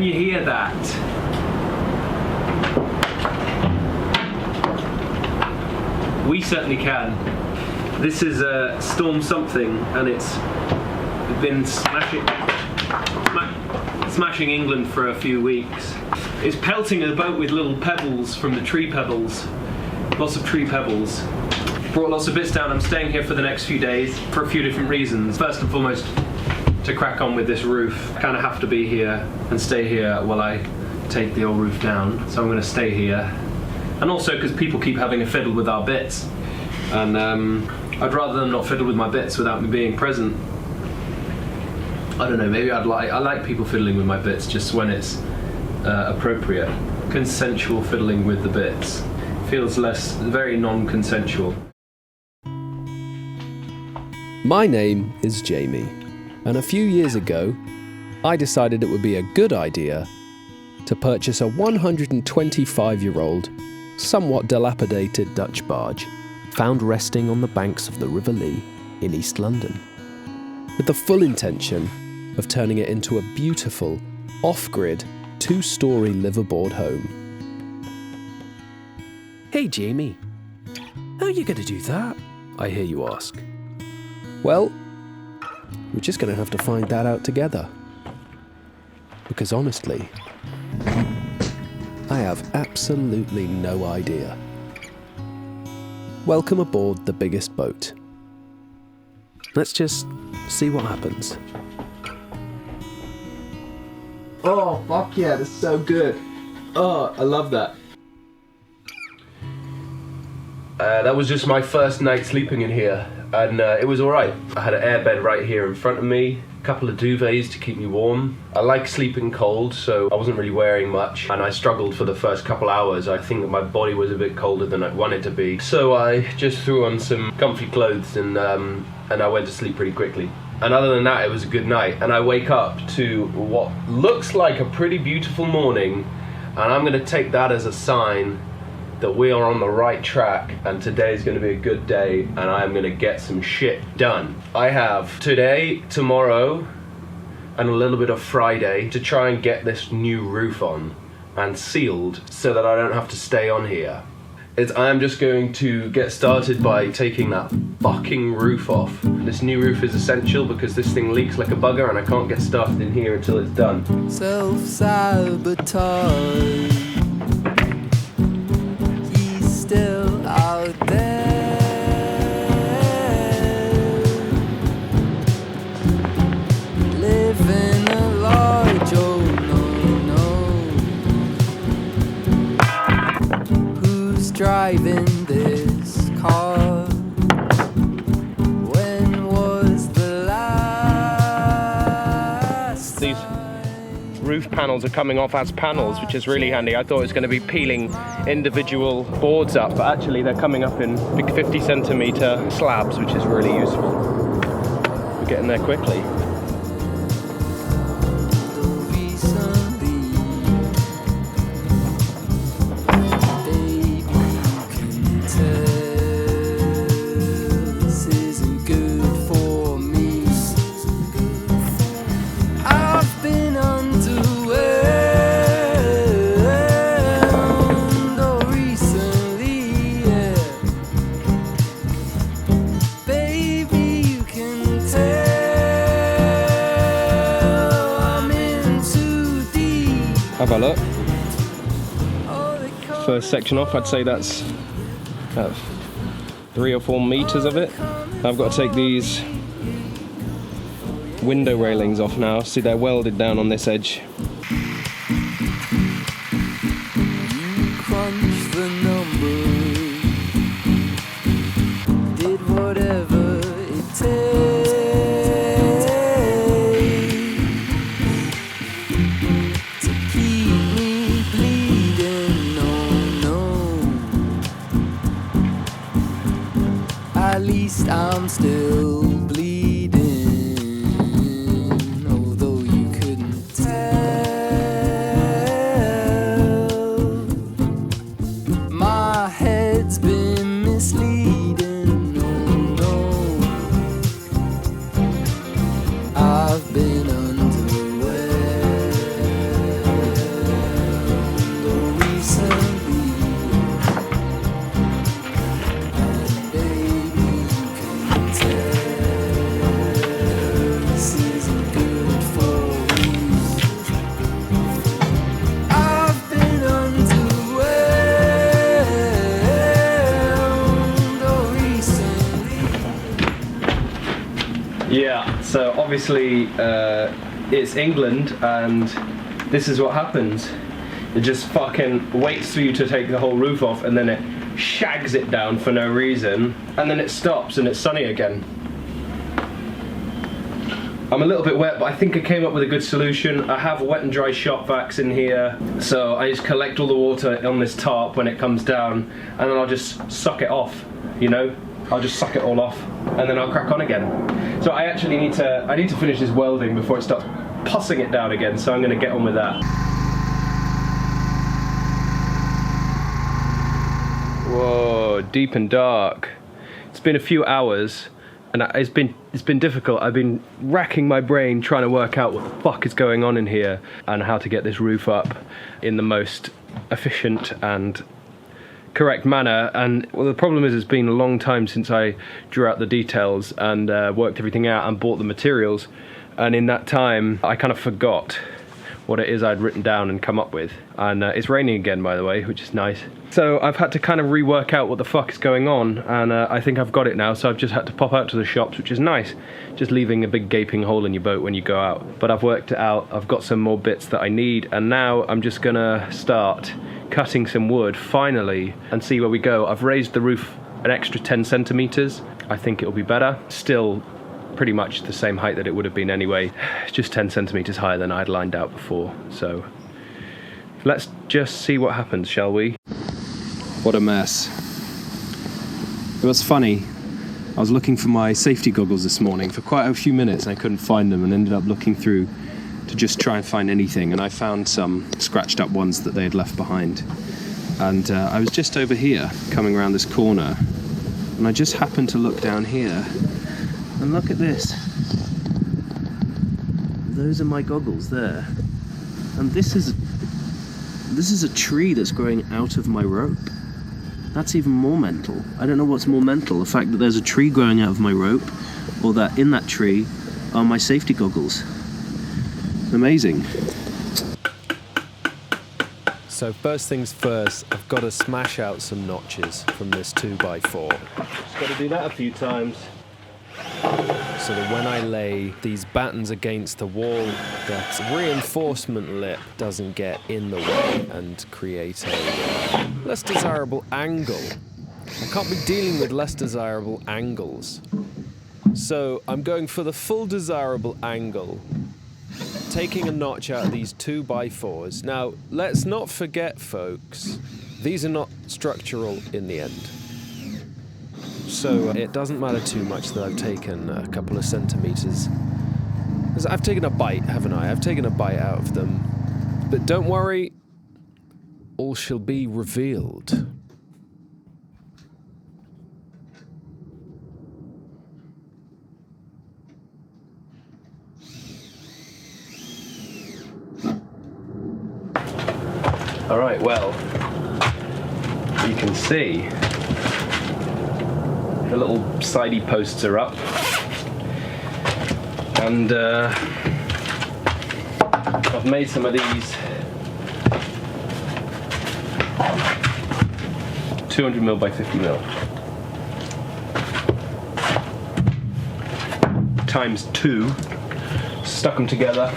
Can you hear that? We certainly can. This is Storm something, and it's been smashing England for a few weeks. It's pelting the boat with little pebbles from the tree pebbles. Lots of tree pebbles. Brought lots of bits down. I'm staying here for the next few days for a few different reasons. First and foremost, to crack on with this roof. I kind of have to be here and stay here while I take the old roof down. So I'm going to stay here. And also because people keep having a fiddle with our bits. And I'd rather them not fiddle with my bits without me being present. I don't know, maybe I like people fiddling with my bits just when it's appropriate. Consensual fiddling with the bits feels very non-consensual. My name is Jamie, and a few years ago, I decided it would be a good idea to purchase a 125-year-old, somewhat dilapidated Dutch barge, found resting on the banks of the River Lee in East London, with the full intention of turning it into a beautiful, off-grid, 2-storey liveaboard home. Hey Jamie, how are you going to do that? I hear you ask. Well, we're just going to have to find that out together. Because honestly, I have absolutely no idea. Welcome aboard the biggest boat. Let's just see what happens. Oh, fuck yeah, that's so good. Oh, I love that. That was just my first night sleeping in here, and it was alright. I had an airbed right here in front of me, a couple of duvets to keep me warm. I like sleeping cold, so I wasn't really wearing much, and I struggled for the first couple hours. I think that my body was a bit colder than I wanted to be, so I just threw on some comfy clothes and I went to sleep pretty quickly. And other than that, it was a good night, and I wake up to what looks like a pretty beautiful morning, and I'm going to take that as a sign that we are on the right track, and today is going to be a good day, and I'm going to get some shit done. I have today, tomorrow, and a little bit of Friday to try and get this new roof on and sealed so that I don't have to stay on here. I am just going to get started by taking that fucking roof off. This new roof is essential because this thing leaks like a bugger and I can't get started in here until it's done. Self-sabotage. He's still out there, living a large old driving this car. When was the last These roof panels are coming off as panels, which is really handy. I thought it was going to be peeling individual boards up, but actually they're coming up in big 50-centimeter slabs, which is really useful. We're getting there quickly. Have a look. First section off, I'd say that's 3 or 4 meters of it. I've got to take these window railings off now. See, they're welded down on this edge. crunch the numbers, did whatever it takes to keep me bleeding. No, at least I'm still bleeding, although you couldn't tell. My head's been misleading. No, I've been underwear. Yeah, so obviously it's England and this is what happens. It just fucking waits for you to take the whole roof off and then it shags it down for no reason and then it stops and it's sunny again. I'm a little bit wet, but I think I came up with a good solution. I have wet and dry shop vacs in here, so I just collect all the water on this tarp when it comes down, and then I'll just suck it off, you know? I'll just suck it all off, and then I'll crack on again. So I actually need to finish this welding before it starts pussing it down again, so I'm gonna get on with that. Whoa, deep and dark. It's been a few hours, and it's been difficult. I've been racking my brain trying to work out what the fuck is going on in here and how to get this roof up in the most efficient and correct manner. And well, the problem is it's been a long time since I drew out the details and worked everything out and bought the materials. And in that time, I kind of forgot what it is I'd written down and come up with. And it's raining again, by the way, which is nice. So I've had to kind of rework out what the fuck is going on, and I think I've got it now, so I've just had to pop out to the shops, which is nice, just leaving a big gaping hole in your boat when you go out. But I've worked it out, I've got some more bits that I need, and now I'm just gonna start cutting some wood, finally, and see where we go. I've raised the roof an extra 10 centimeters. I think it'll be better. Still pretty much the same height that it would have been anyway, just 10 centimeters higher than I'd lined out before. So let's just see what happens, shall we? What a mess. It was funny. I was looking for my safety goggles this morning for quite a few minutes and I couldn't find them, and ended up looking through to just try and find anything, and I found some scratched up ones that they had left behind. And I was just over here, coming around this corner, and I just happened to look down here, and look at this. Those are my goggles there. And this is a tree that's growing out of my rope. That's even more mental. I don't know what's more mental, the fact that there's a tree growing out of my rope, or that in that tree are my safety goggles. Amazing. So first things first, I've got to smash out some notches from this 2x4. Just got to do that a few times. So that when I lay these battens against the wall, the reinforcement lip doesn't get in the way and create a less desirable angle. I can't be dealing with less desirable angles. So I'm going for the full desirable angle, taking a notch out of these 2x4s. Now, let's not forget, folks, these are not structural in the end. So it doesn't matter too much that I've taken a couple of centimeters. I've taken a bite, haven't I? I've taken a bite out of them. But don't worry, all shall be revealed. All right, well, you can see the little sidey posts are up, and I've made some of these 200mm by 50mm times 2, stuck them together.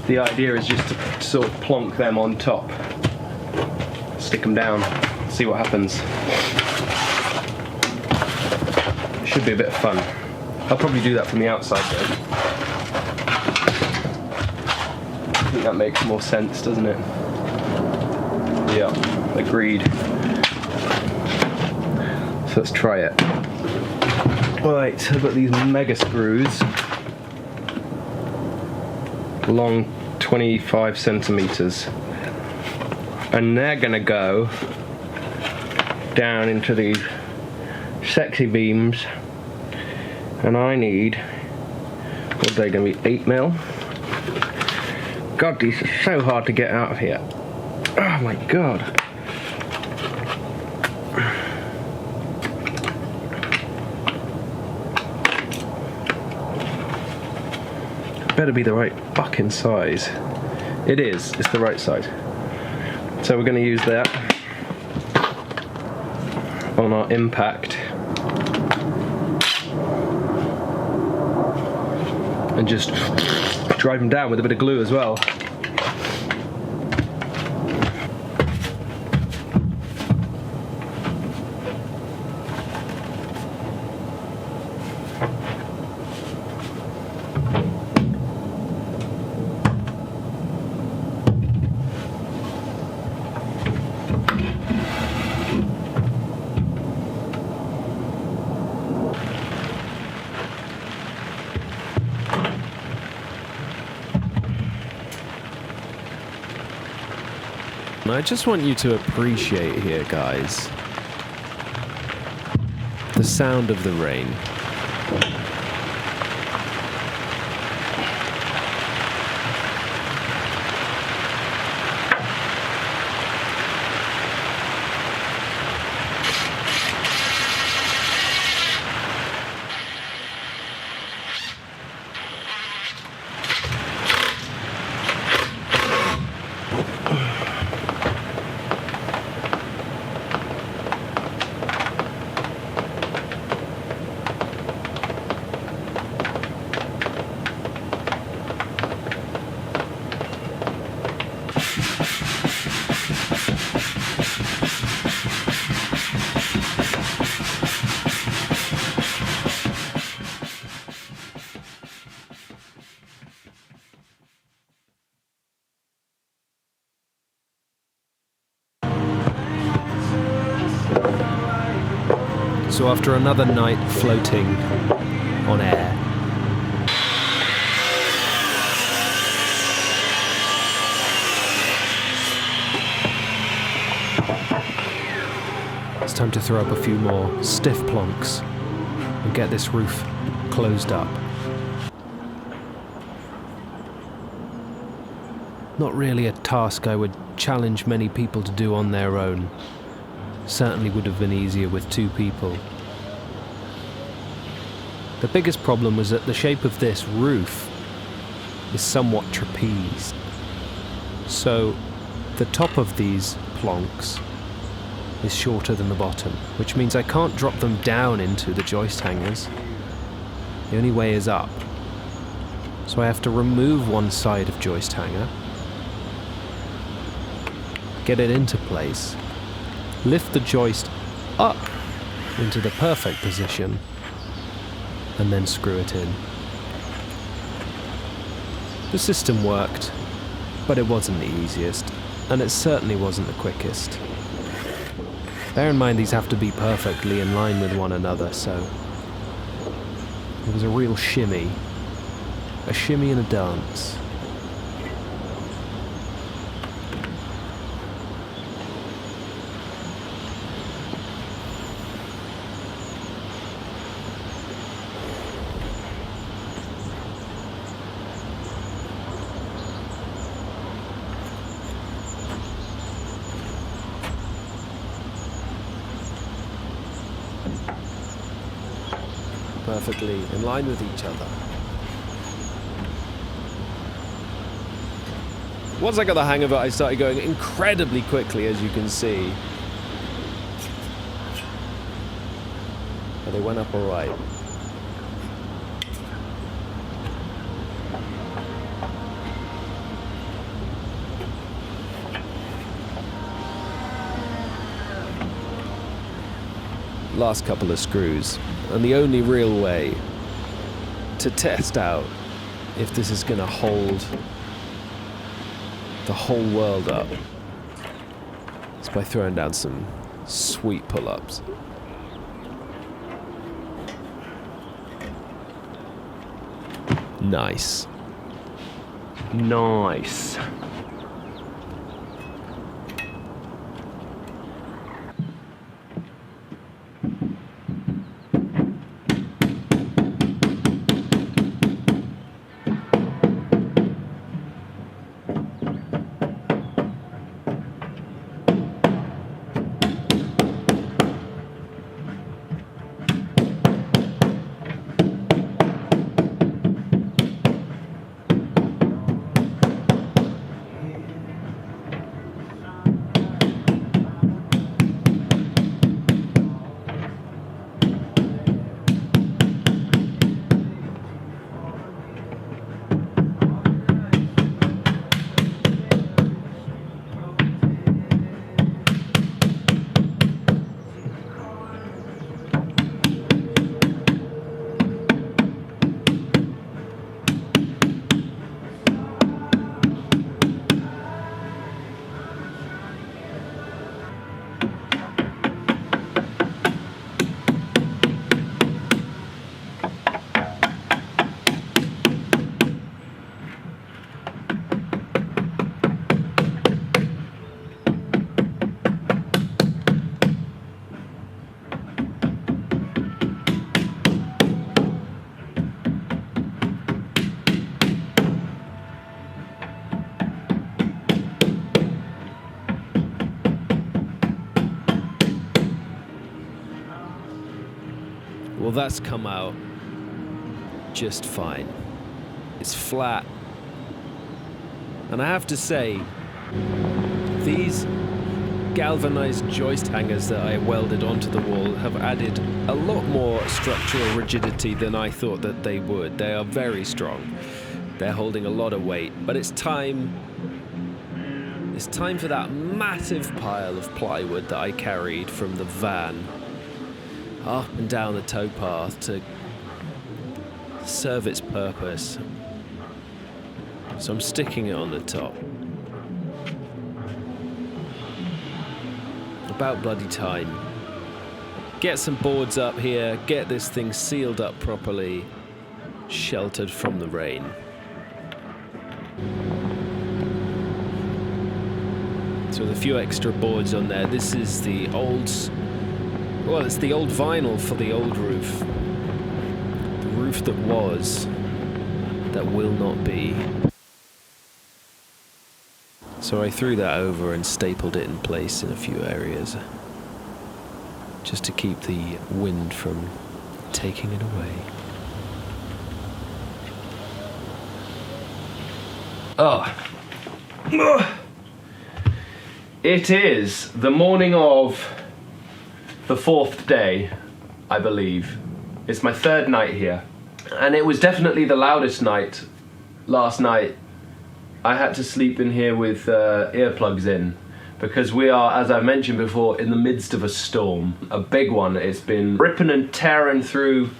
The idea is just to sort of plonk them on top, stick them down, see what happens. Should be a bit of fun. I'll probably do that from the outside though. I think that makes more sense, doesn't it? Yeah, agreed. So let's try it. Right, so I've got these mega screws, long 25 centimeters, and they're gonna go down into these sexy beams, and I need, what are they gonna be, 8mm? God, these are so hard to get out of here. Oh my god. Better be the right fucking size. It is, it's the right size. So we're gonna use that on our impact. and just drive them down with a bit of glue as well. I just want you to appreciate here, guys, the sound of the rain. So after another night floating on air, it's time to throw up a few more stiff plonks and get this roof closed up. Not really a task I would challenge many people to do on their own. Certainly would have been easier with two people. The biggest problem was that the shape of this roof is somewhat trapeze. So the top of these plonks is shorter than the bottom, which means I can't drop them down into the joist hangers. The only way is up. So I have to remove one side of joist hanger, get it into place, lift the joist up into the perfect position, and then screw it in. The system worked, but it wasn't the easiest, and it certainly wasn't the quickest. Bear in mind these have to be perfectly in line with one another, so it was a real shimmy and a dance. Perfectly in line with each other. Once I got the hang of it, I started going incredibly quickly, as you can see. But they went up all right. Last couple of screws, and the only real way to test out if this is going to hold the whole world up is by throwing down some sweet pull-ups. Nice. Nice. Well, that's come out just fine. It's flat. And I have to say, these galvanized joist hangers that I welded onto the wall have added a lot more structural rigidity than I thought that they would. They are very strong. They're holding a lot of weight, but it's time for that massive pile of plywood that I carried from the van up and down the towpath to serve its purpose. So I'm sticking it on the top. About bloody time. Get some boards up here, get this thing sealed up properly, sheltered from the rain. So with a few extra boards on there, this is the old, well, it's the old vinyl for the old roof. The roof that was, that will not be. So I threw that over and stapled it in place in a few areas, just to keep the wind from taking it away. Oh. It is the morning of the 4th day, I believe. It's my 3rd night here. And it was definitely the loudest night last night. I had to sleep in here with earplugs in because we are, as I mentioned before, in the midst of a storm. A big one. It's been ripping and tearing through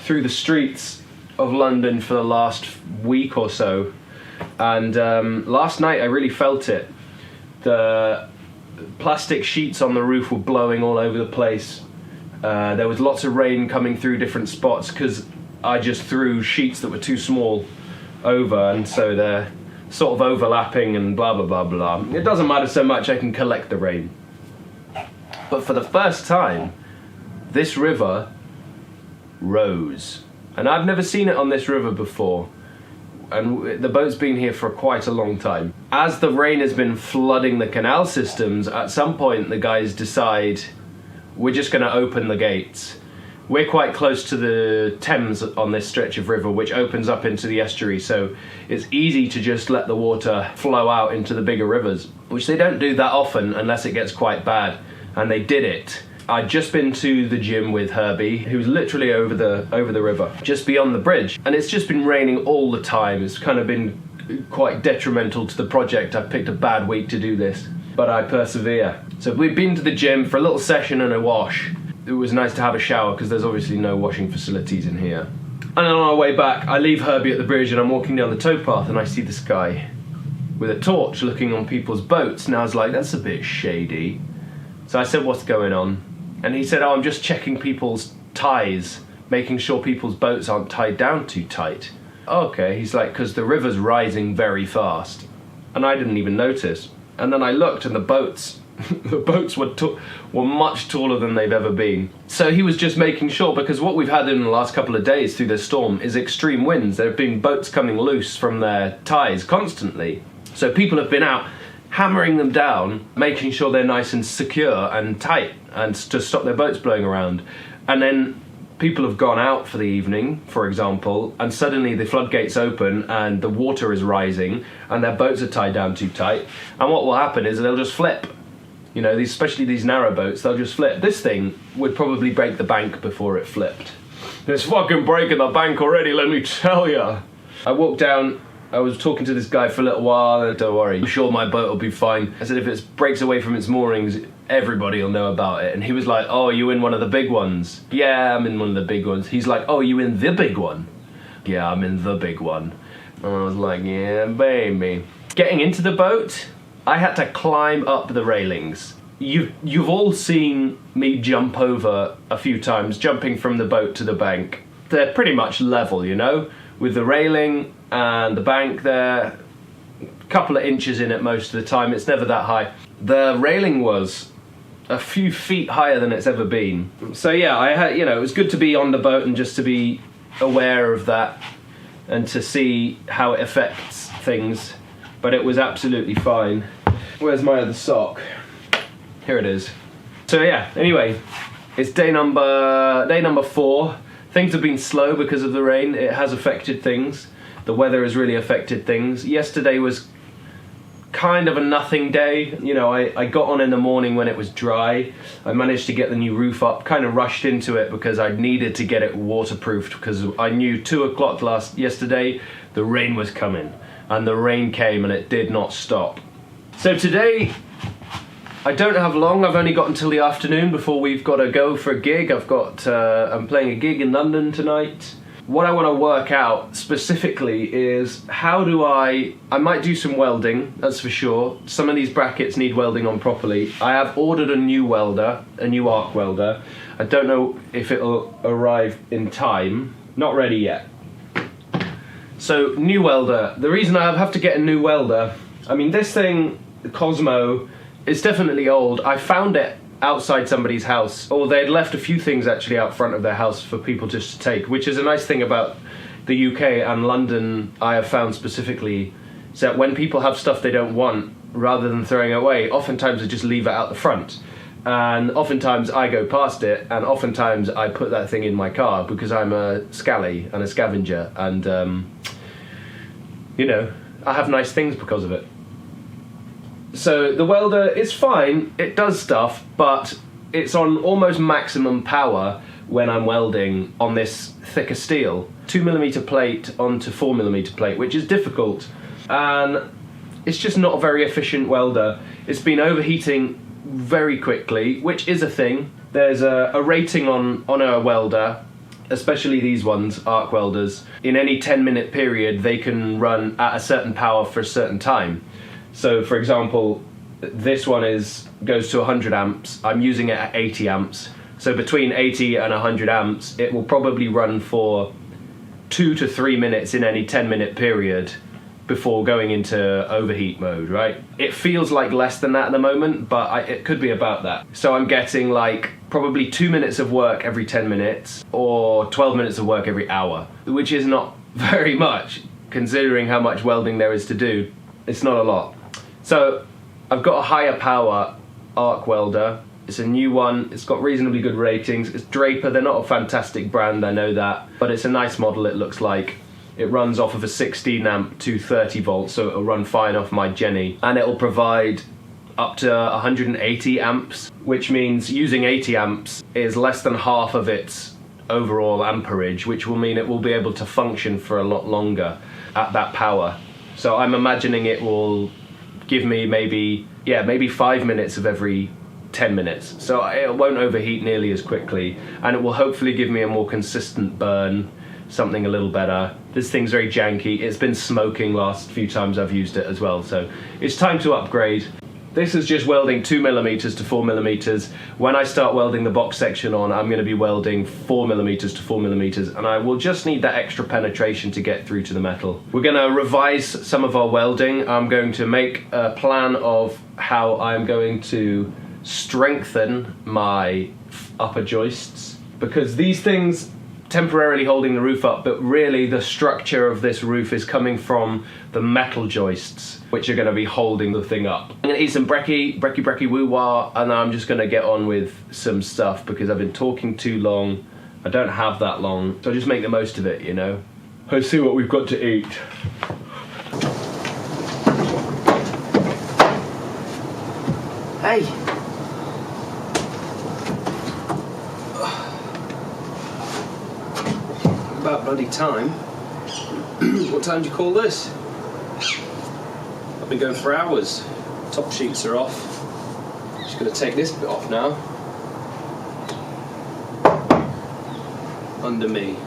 the streets of London for the last week or so. And last night I really felt it. The plastic sheets on the roof were blowing all over the place. There was lots of rain coming through different spots because I just threw sheets that were too small over, and so they're sort of overlapping and blah blah blah blah. It doesn't matter so much, I can collect the rain. But for the first time, this river rose. And I've never seen it on this river before. And the boat's been here for quite a long time. As the rain has been flooding the canal systems, at some point the guys decide we're just going to open the gates. We're quite close to the Thames on this stretch of river, which opens up into the estuary, so it's easy to just let the water flow out into the bigger rivers, which they don't do that often unless it gets quite bad, and they did it. I'd just been to the gym with Herbie, who's literally over the river, just beyond the bridge. And it's just been raining all the time. It's kind of been quite detrimental to the project. I picked a bad week to do this, but I persevere. So we've been to the gym for a little session and a wash. It was nice to have a shower because there's obviously no washing facilities in here. And then on our way back, I leave Herbie at the bridge and I'm walking down the towpath and I see this guy with a torch looking on people's boats. And I was like, that's a bit shady. So I said, what's going on? And he said, oh, I'm just checking people's ties, making sure people's boats aren't tied down too tight. Okay, he's like, because the river's rising very fast. And I didn't even notice. And then I looked and the boats were much taller than they've ever been. So he was just making sure, because what we've had in the last couple of days through this storm is extreme winds. There have been boats coming loose from their ties constantly. So people have been out hammering them down, making sure they're nice and secure and tight, and to stop their boats blowing around. And then people have gone out for the evening, for example, and suddenly the floodgates open and the water is rising and their boats are tied down too tight. And what will happen is they'll just flip. You know, especially these narrow boats, they'll just flip. This thing would probably break the bank before it flipped. It's fucking breaking the bank already, let me tell ya. I walked down. I was talking to this guy for a little while, and don't worry, I'm sure my boat will be fine. I said, if it breaks away from its moorings, everybody will know about it. And he was like, oh, you in one of the big ones? Yeah, I'm in one of the big ones. He's like, oh, you in the big one? Yeah, I'm in the big one. And I was like, yeah, baby. Getting into the boat, I had to climb up the railings. You've all seen me jump over a few times, jumping from the boat to the bank. They're pretty much level, you know, with the railing and the bank there, a couple of inches in it most of the time. It's never that high. The railing was a few feet higher than it's ever been. So yeah, I had, you know, it was good to be on the boat and just to be aware of that and to see how it affects things. But it was absolutely fine. Where's my other sock? Here it is. So yeah, anyway, it's day number 4. Things have been slow because of the rain. It has affected things. The weather has really affected things. Yesterday was kind of a nothing day. You know, I got on in the morning when it was dry. I managed to get the new roof up, kind of rushed into it because I needed to get it waterproofed because I knew 2 o'clock yesterday the rain was coming, and the rain came and it did not stop. So today I don't have long. I've only got until the afternoon before we've got to go for a gig. I'm playing a gig in London tonight. What I want to work out specifically is how do I might do some welding, that's for sure. Some of these brackets need welding on properly. I have ordered a new welder, a new arc welder. I don't know if it'll arrive in time. Not ready yet. So, new welder. The reason I have to get a new welder, I mean, this thing, the Cosmo, it's definitely old. I found it outside somebody's house, or they'd left a few things actually out front of their house for people just to take, which is a nice thing about the UK and London. I have found specifically is that when people have stuff they don't want, rather than throwing it away, oftentimes they just leave it out the front. And oftentimes I go past it, and oftentimes I put that thing in my car because I'm a scally and a scavenger, and you know, I have nice things because of it. So the welder is fine, it does stuff, but it's on almost maximum power when I'm welding on this thicker steel. 2mm plate onto 4mm plate, which is difficult, and it's just not a very efficient welder. It's been overheating very quickly, which is a thing. There's a rating on a welder, especially these ones, arc welders. In any 10-minute period, they can run at a certain power for a certain time. So, for example, this one goes to 100 amps. I'm using it at 80 amps. So between 80 and 100 amps, it will probably run for 2 to 3 minutes in any 10-minute period before going into overheat mode, right? It feels like less than that at the moment, but it could be about that. So I'm getting like probably 2 minutes of work every 10 minutes or 12 minutes of work every hour, which is not very much considering how much welding there is to do. It's not a lot. So I've got a higher power arc welder. It's a new one. It's got reasonably good ratings. It's Draper. They're not a fantastic brand, I know that, but it's a nice model, it looks like. It runs off of a 16 amp 230 volts, so it'll run fine off my Jenny, and it'll provide up to 180 amps, which means using 80 amps is less than half of its overall amperage, which will mean it will be able to function for a lot longer at that power. So I'm imagining it will give me maybe 5 minutes of every 10 minutes. So it won't overheat nearly as quickly, and it will hopefully give me a more consistent burn, something a little better. This thing's very janky. It's been smoking last few times I've used it as well, so it's time to upgrade. This is just welding 2mm to 4mm. When I start welding the box section on, I'm going to be welding 4mm to 4mm, and I will just need that extra penetration to get through to the metal. We're going to revise some of our welding. I'm going to make a plan of how I'm going to strengthen my upper joists, because these things temporarily holding the roof up, but really the structure of this roof is coming from the metal joists, which are going to be holding the thing up. I'm going to eat some brekkie woo-wah, and I'm just going to get on with some stuff because I've been talking too long. I don't have that long, so I'll just make the most of it, you know. Let's see what we've got to eat. Hey! About bloody time. What time do you call this? I've been going for hours. Top sheets are off. Just going to take this bit off now. Under me.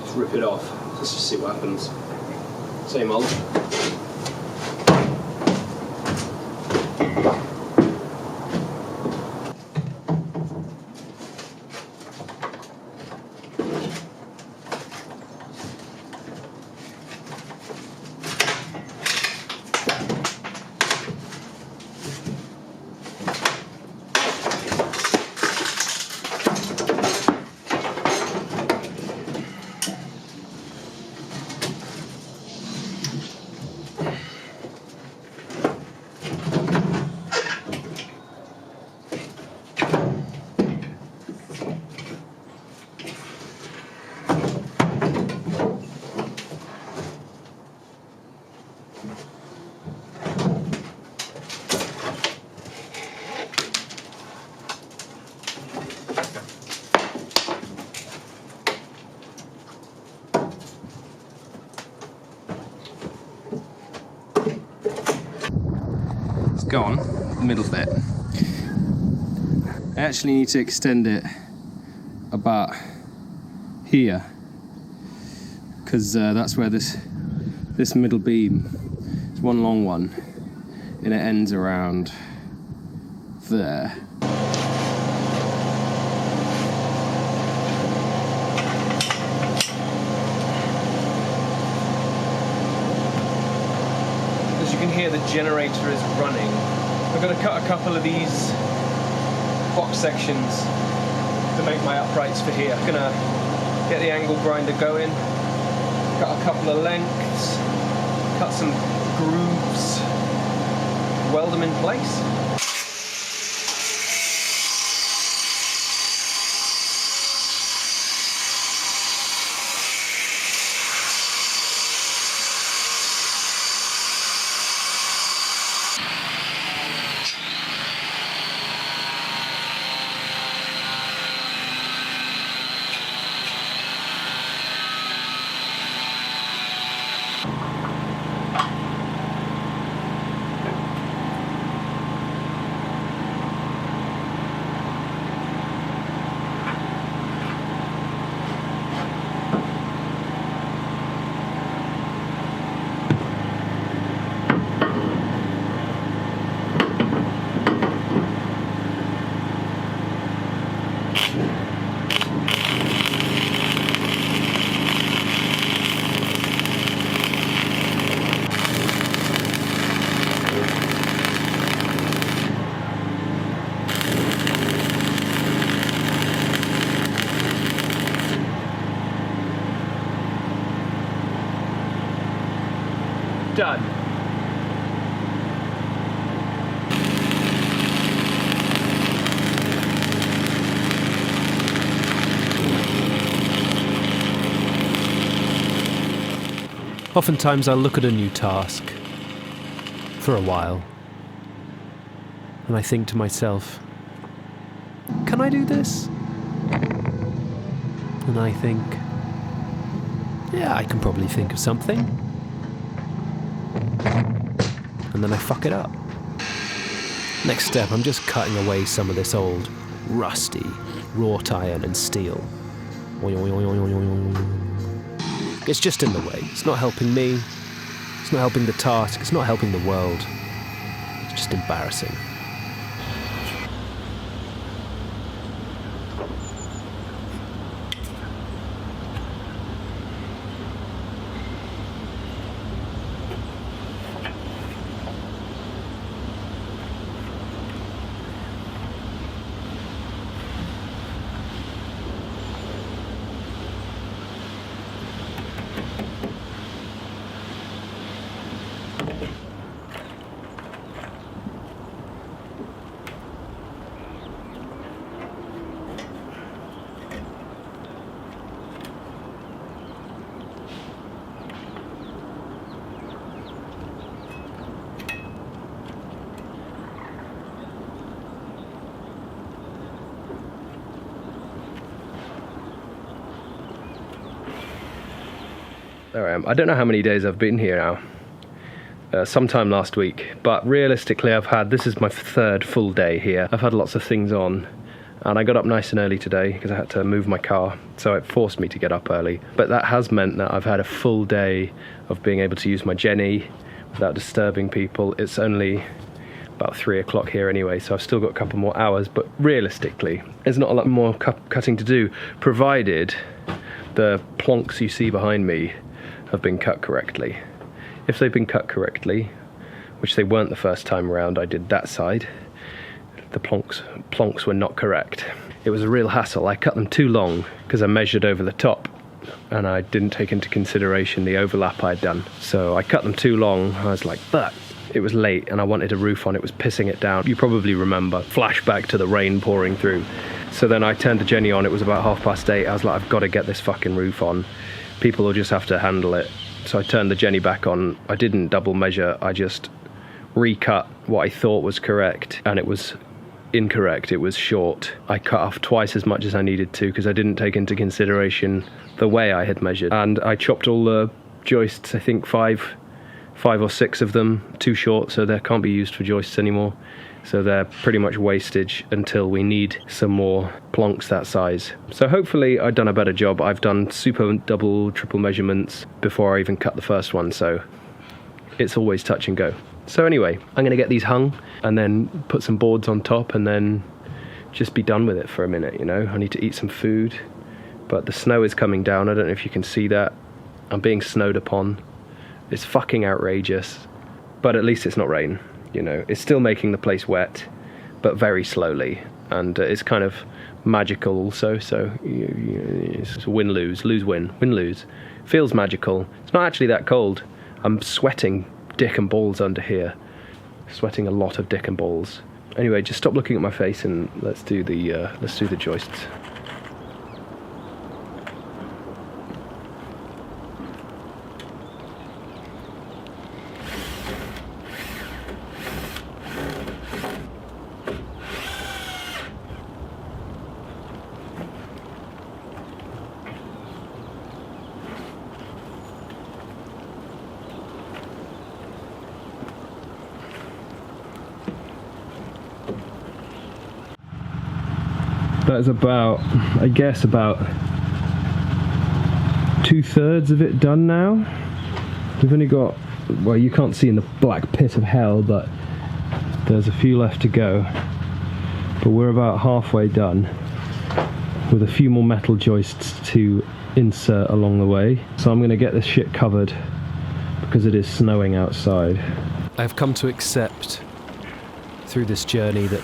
Just rip it off. Let's just see what happens. Same old. gone, the middle bit. I actually need to extend it about here, because that's where this middle beam is one long one, and it ends around there. As you can hear, the generator is running. I'm going to cut a couple of these box sections to make my uprights for here. I'm going to get the angle grinder going, cut a couple of lengths, cut some grooves, weld them in place. Done. Oftentimes I'll look at a new task for a while and I think to myself, can I do this? And I think, yeah, I can probably think of something. And then I fuck it up. Next step, I'm just cutting away some of this old, rusty, wrought iron and steel. It's just in the way. It's not helping me. It's not helping the task. It's not helping the world. It's just embarrassing. There I am. I don't know how many days I've been here now. Sometime last week, but realistically this is my third full day here. I've had lots of things on, and I got up nice and early today because I had to move my car, so it forced me to get up early. But that has meant that I've had a full day of being able to use my Jenny without disturbing people. It's only about 3 o'clock here anyway, so I've still got a couple more hours, but realistically, there's not a lot more cutting to do, provided the plonks you see behind me have been cut correctly. If they've been cut correctly, which they weren't the first time around I did that side, the plonks were not correct. It was a real hassle. I cut them too long because I measured over the top and I didn't take into consideration the overlap I'd done. So I cut them too long. I was like, but it was late and I wanted a roof on. It was pissing it down. You probably remember, flashback to the rain pouring through. So then I turned the Jenny on. It was about 8:30. I was like, I've got to get this fucking roof on. People will just have to handle it. So I turned the Jenny back on. I didn't double measure. I just recut what I thought was correct, and it was incorrect. It was short. I cut off twice as much as I needed to because I didn't take into consideration the way I had measured. And I chopped all the joists, I think five 5 or 6 of them, too short, so they can't be used for joists anymore. So they're pretty much wastage until we need some more plonks that size. So hopefully I've done a better job. I've done super, double, triple measurements before I even cut the first one, so it's always touch and go. So anyway, I'm gonna get these hung and then put some boards on top and then just be done with it for a minute, you know? I need to eat some food, but the snow is coming down. I don't know if you can see that. I'm being snowed upon. It's fucking outrageous, but at least it's not rain. You know, it's still making the place wet, but very slowly, and it's kind of magical also. So it's win-lose, lose-win, win-lose. Feels magical. It's not actually that cold. I'm sweating dick and balls under here, sweating a lot of dick and balls. Anyway, just stop looking at my face and let's do the joists. That's about, I guess, about 2/3 of it done now. We've only got, well, you can't see in the black pit of hell, but there's a few left to go. But we're about halfway done, with a few more metal joists to insert along the way. So I'm going to get this shit covered because it is snowing outside. I've come to accept through this journey that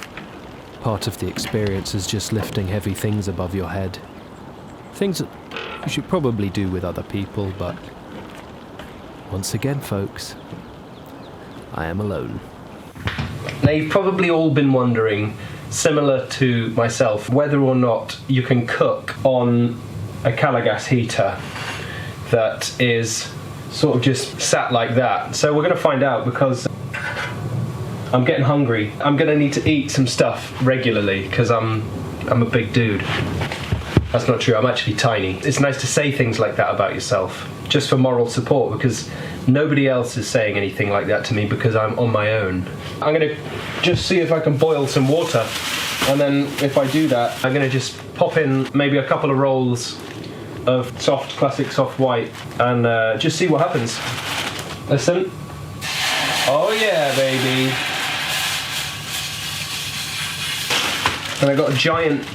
part of the experience is just lifting heavy things above your head. Things that you should probably do with other people, but once again, folks, I am alone. Now, you've probably all been wondering, similar to myself, whether or not you can cook on a Calagas heater that is sort of just sat like that. So we're going to find out, because I'm getting hungry. I'm going to need to eat some stuff regularly because I'm a big dude. That's not true, I'm actually tiny. It's nice to say things like that about yourself, just for moral support, because nobody else is saying anything like that to me because I'm on my own. I'm going to just see if I can boil some water, and then if I do that, I'm going to just pop in maybe a couple of rolls of classic soft white, and just see what happens. Listen. Oh yeah, baby. And I got a giant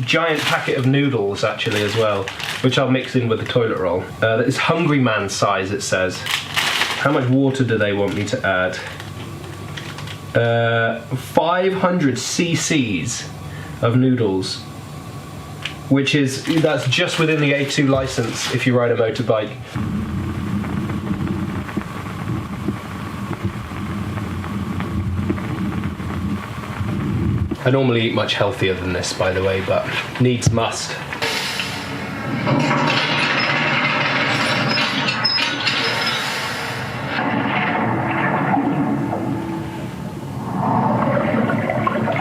packet of noodles actually as well, which I'll mix in with the toilet roll. That is hungry man size, it says. How much water do they want me to add? 500 cc's of noodles, that's just within the A2 license if you ride a motorbike. I normally eat much healthier than this, by the way, but needs must.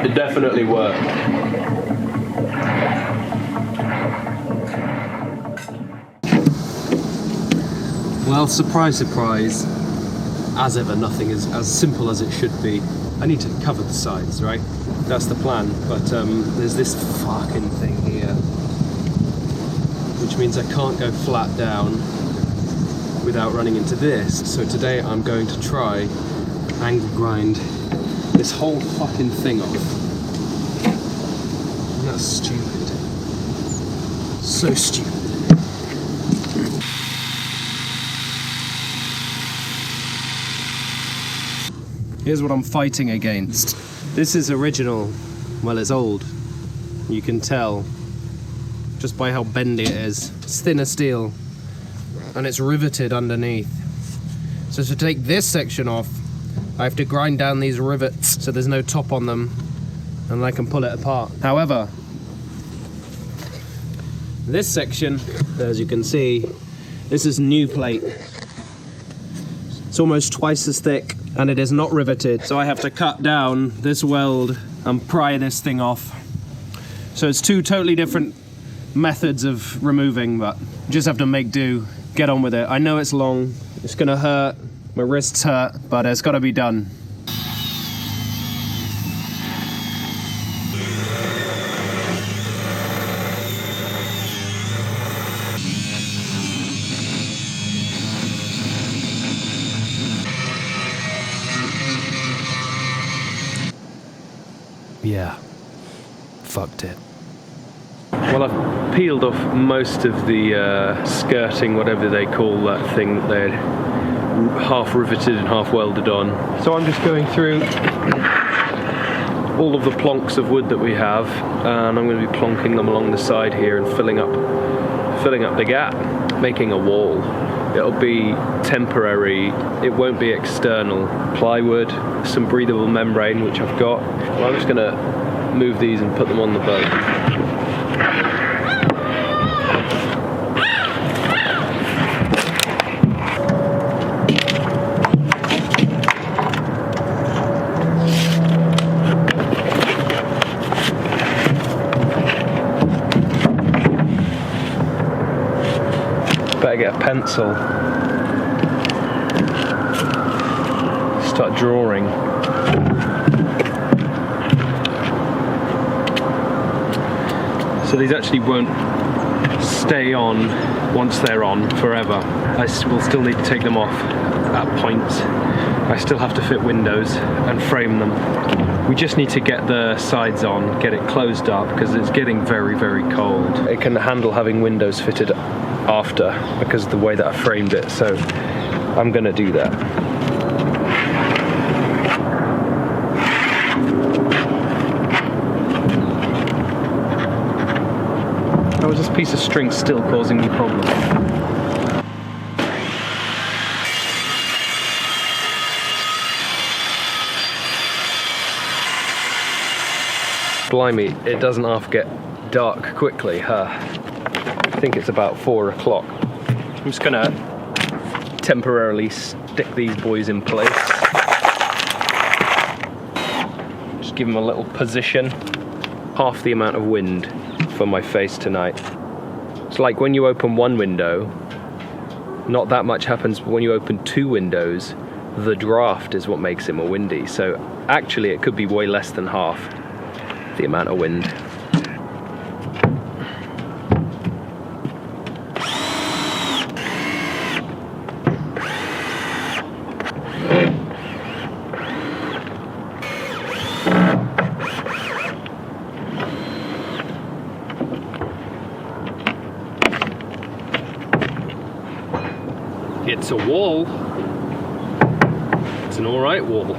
It definitely worked. Well, surprise, surprise. As ever, nothing is as simple as it should be. I need to cover the sides, right? That's the plan, but there's this fucking thing here, which means I can't go flat down without running into this. So today I'm going to try angle grind this whole fucking thing off. And that's stupid. So stupid. Here's what I'm fighting against. This is original. Well, it's old. You can tell just by how bendy it is. It's thinner steel and it's riveted underneath. So to take this section off, I have to grind down these rivets so there's no top on them and I can pull it apart. However, this section, as you can see, this is new plate. It's almost twice as thick and it is not riveted. So I have to cut down this weld and pry this thing off. So it's two totally different methods of removing, but you just have to make do, get on with it. I know it's long, it's gonna hurt, My wrists hurt, but it's got to be done. Yeah. Fucked it. Well, I've peeled off most of the skirting, whatever they call that thing that they're half riveted and half welded on. So I'm just going through all of the plonks of wood that we have, and I'm going to be plonking them along the side here and filling up the gap, making a wall. It'll be temporary, it won't be external. Plywood, some breathable membrane, which I've got. Well, I'm just going to move these and put them on the boat. Better get a pencil. Start drawing. So these actually won't stay on once they're on forever. I will still need to take them off at points. I still have to fit windows and frame them. We just need to get the sides on, get it closed up, because it's getting very, very cold. It can handle having windows fitted after because of the way that I framed it, so I'm gonna do that. How is this piece of string still causing me problems? Blimey, it doesn't half get dark quickly, huh? I think it's about 4 o'clock. I'm just gonna temporarily stick these boys in place. Just give them a little position. Half the amount of wind for my face tonight. It's like when you open one window, not that much happens, but when you open 2 windows, the draft is what makes it more windy. So actually it could be way less than half the amount of wind. It's a wall. It's an alright wall.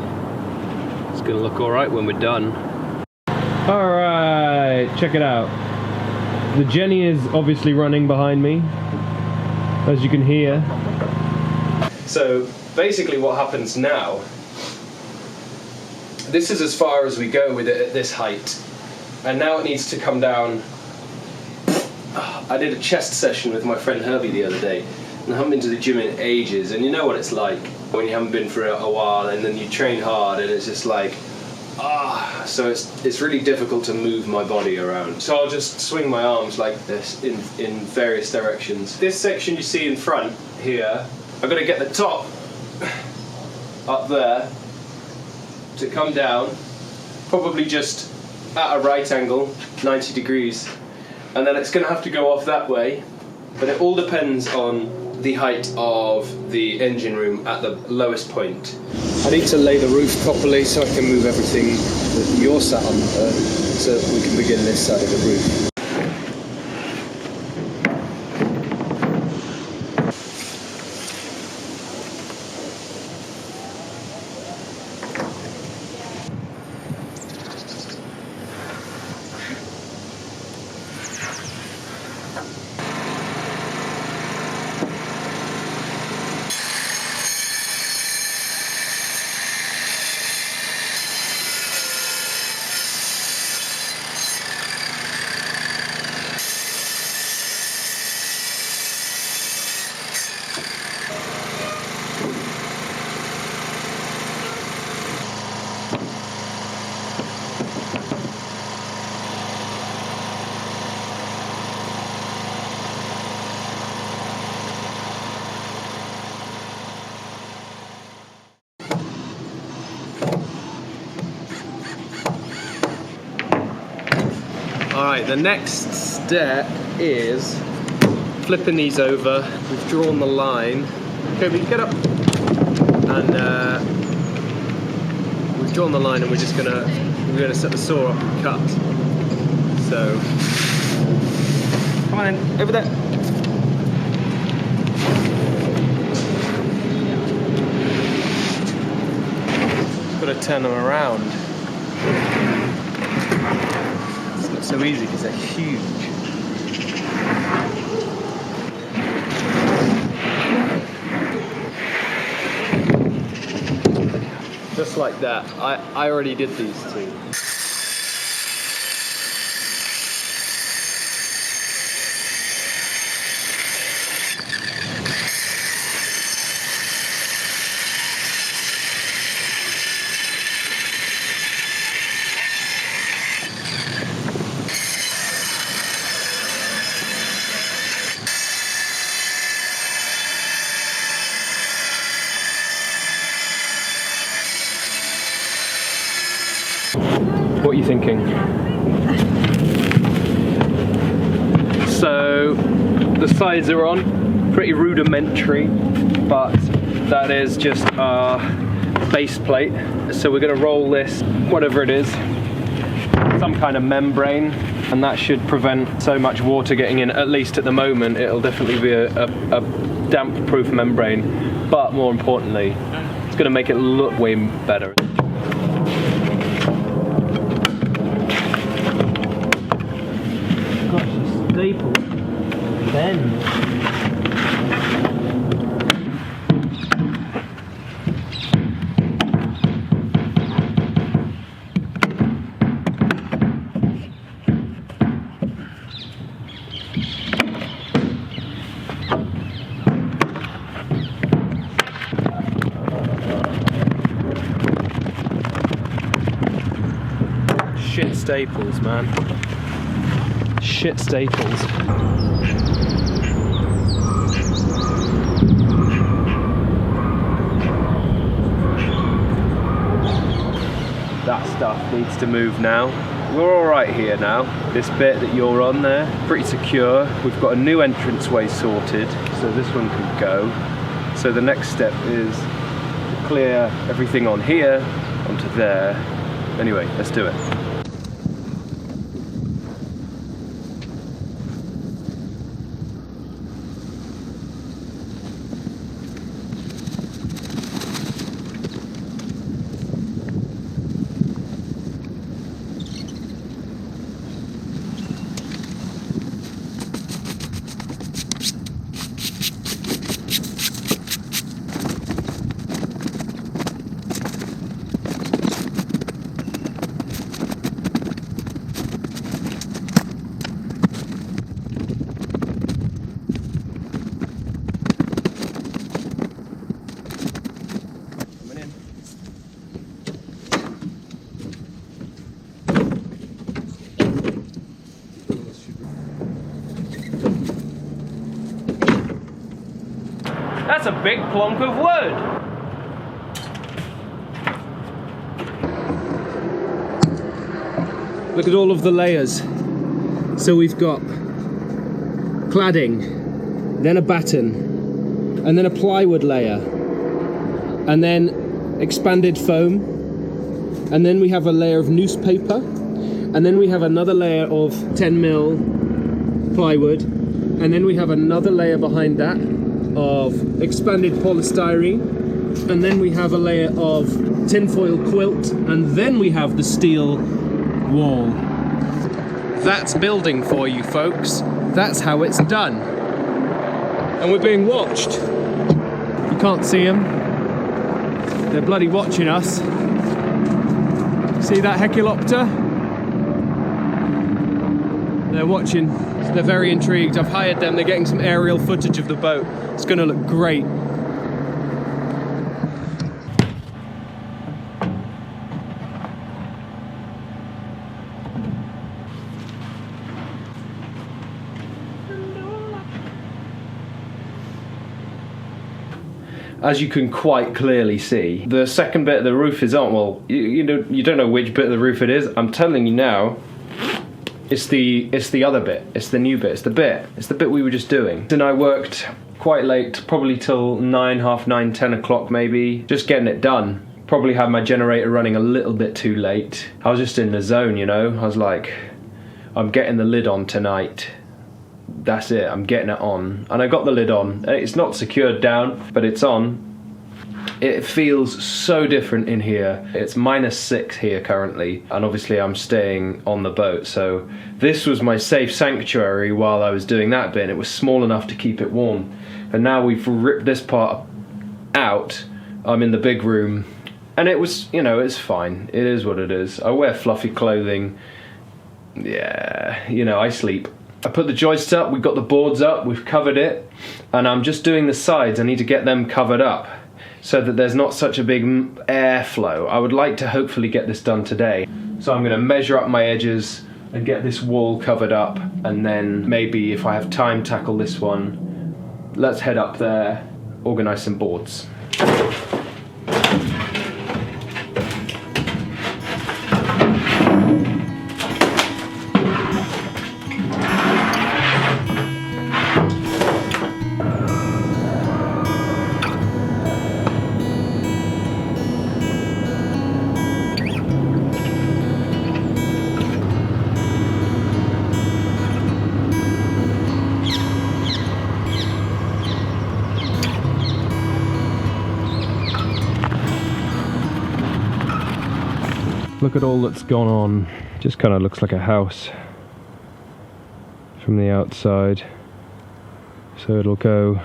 It's gonna look alright when we're done. Alright, check it out. The Jenny is obviously running behind me, as you can hear. So basically what happens now, this is as far as we go with it at this height, and now it needs to come down. I did a chest session with my friend Herbie the other day, and I haven't been to the gym in ages, and you know what it's like when you haven't been for a while and then you train hard and it's just like, so it's really difficult to move my body around. So I'll just swing my arms like this in various directions. This section you see in front here, I've got to get the top up there to come down, probably just at a right angle, 90 degrees, and then it's going to have to go off that way, but it all depends on the height of the engine room at the lowest point. I need to lay the roof properly so I can move everything that you're sat on so that we can begin this side of the roof. Alright, the next step is flipping these over. We've drawn the line. Okay, we get up. And we've drawn the line and we're gonna set the saw up and cut. So come on in, over there. Gotta turn them around. It's not so easy because they're huge. Just like that. I already did these two. What are you thinking? So the sides are on, pretty rudimentary, but that is just our base plate. So we're going to roll this, whatever it is, some kind of membrane, and that should prevent so much water getting in. At least at the moment, it'll definitely be a damp-proof membrane, but more importantly, it's going to make it look way better. Staple, bend. Shit staples, man. Shit staples. That stuff needs to move now. We're all right here now. This bit that you're on there, pretty secure. We've got a new entranceway sorted, so this one can go. So the next step is to clear everything on here onto there. Anyway, let's do it. That's a big plonk of wood. Look at all of the layers. So we've got cladding, then a batten, and then a plywood layer, and then expanded foam, and then we have a layer of newspaper, and then we have another layer of 10mm plywood, and then we have another layer behind that of expanded polystyrene, and then we have a layer of tinfoil quilt, and then we have the steel wall. That's building for you folks. That's how it's done. And we're being watched. You can't see them. They're bloody watching us. See that helicopter? They're watching. They're very intrigued. I've hired them. They're getting some aerial footage of the boat. It's going to look great. As you can quite clearly see, the second bit of the roof is on. Well, you don't know which bit of the roof it is. I'm telling you now, It's the other bit. It's the new bit. It's the bit we were just doing. Then I worked quite late, probably till 9, half 9, 10 o'clock maybe, just getting it done. Probably had my generator running a little bit too late. I was just in the zone, you know. I was like, I'm getting the lid on tonight. That's it, I'm getting it on. And I got the lid on. It's not secured down, but it's on. It feels so different in here. It's -6 here currently, and obviously I'm staying on the boat, so this was my safe sanctuary while I was doing that bit. It was small enough to keep it warm. And now we've ripped this part out. I'm in the big room, and it was, you know, it's fine. It is what it is. I wear fluffy clothing. Yeah, you know, I sleep. I put the joists up, we've got the boards up, we've covered it, and I'm just doing the sides. I need to get them covered up so that there's not such a big airflow. I would like to hopefully get this done today. So I'm gonna measure up my edges and get this wall covered up, and then maybe if I have time, tackle this one. Let's head up there, organize some boards. Look at all that's gone on. Just kind of looks like a house from the outside. So it'll go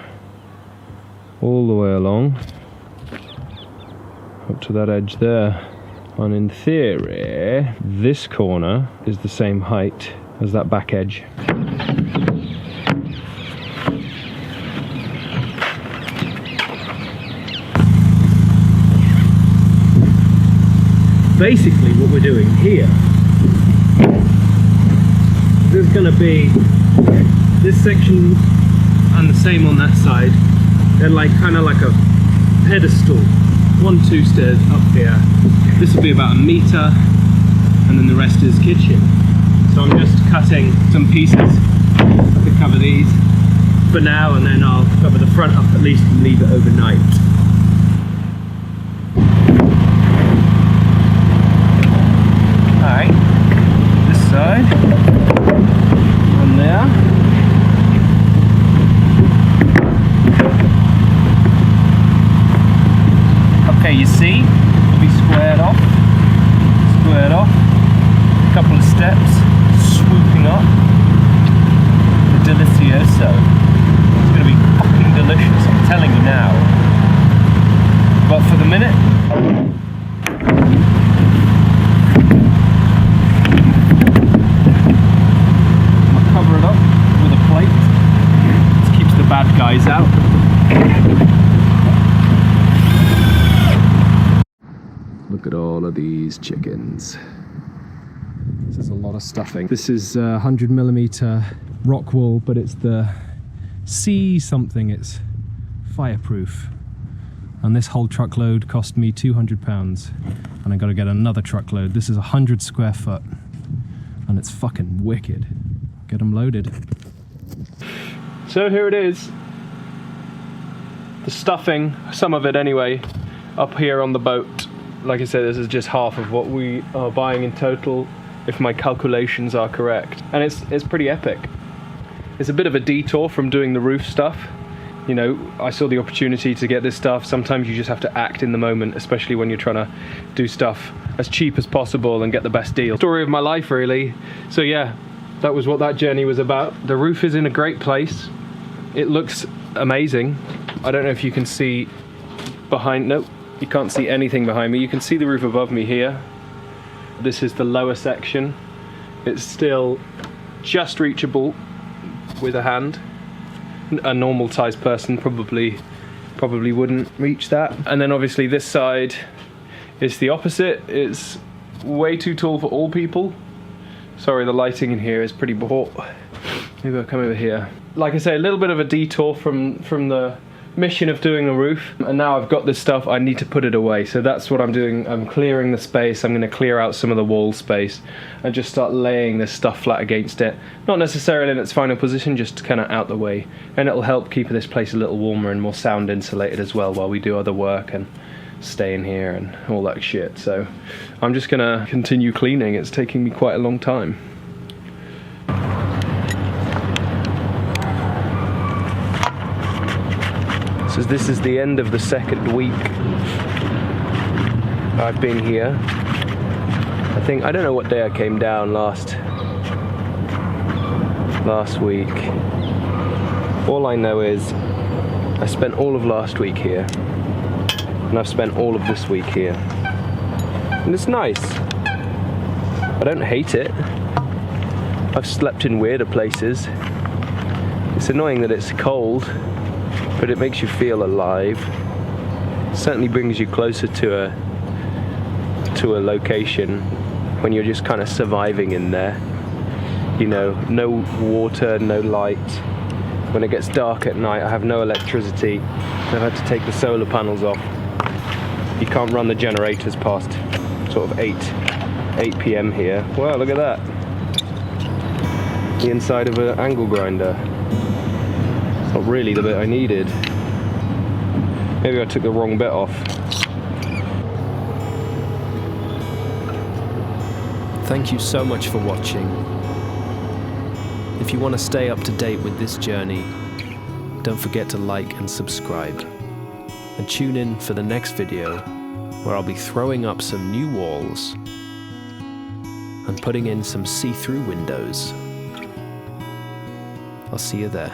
all the way along up to that edge there. And in theory, this corner is the same height as that back edge. Basically what we're doing here, there's going to be this section and the same on that side. They're like kind of like a pedestal, 1-2 stairs up here. This will be about 1 meter, and then the rest is kitchen. So I'm just cutting some pieces to cover these for now, and then I'll cover the front up at least and leave it overnight. Alright, this side, and there. Okay, you see, it'll be squared off, a couple of steps, swooping up, the delicioso. It's going to be fucking delicious, I'm telling you now. But for the minute, cover it up with a plate. This keeps the bad guys out. Look at all of these chickens. This is a lot of stuffing. This is 100mm rock wool, but it's the C something. It's fireproof. And this whole truckload cost me £200. And I got to get another truckload. This is 100 square foot. And it's fucking wicked. Get them loaded. So here it is. The stuffing, some of it anyway, up here on the boat. Like I said, this is just half of what we are buying in total, if my calculations are correct. And it's pretty epic. It's a bit of a detour from doing the roof stuff. You know, I saw the opportunity to get this stuff. Sometimes you just have to act in the moment, especially when you're trying to do stuff as cheap as possible and get the best deal. Story of my life, really. So yeah, that was what that journey was about. The roof is in a great place. It looks amazing. I don't know if you can see behind, nope, you can't see anything behind me. You can see the roof above me here. This is the lower section. It's still just reachable with a hand. A normal sized person probably wouldn't reach that. And then obviously this side is the opposite. It's way too tall for all people. Sorry, the lighting in here is pretty poor. Maybe I'll come over here. Like I say, a little bit of a detour from the mission of doing a roof, and now I've got this stuff, I need to put it away. So that's what I'm doing. I'm clearing the space. I'm going to clear out some of the wall space and just start laying this stuff flat against it. Not necessarily in its final position, just kind of out the way. And it'll help keep this place a little warmer and more sound insulated as well while we do other work and stay in here and all that shit. So I'm just going to continue cleaning. It's taking me quite a long time. So this is the end of the second week I've been here. I don't know what day I came down last week. All I know is I spent all of last week here, and I've spent all of this week here. And it's nice. I don't hate it. I've slept in weirder places. It's annoying that it's cold, but it makes you feel alive. It certainly brings you closer to a location when you're just kind of surviving in there. You know, no water, no light. When it gets dark at night, I have no electricity. I've had to take the solar panels off. You can't run the generators past sort of 8 p.m. here. Wow, look at that. The inside of an angle grinder. Not really the bit I needed. Maybe I took the wrong bit off. Thank you so much for watching. If you want to stay up to date with this journey, don't forget to like and subscribe. And tune in for the next video where I'll be throwing up some new walls and putting in some see-through windows. I'll see you there.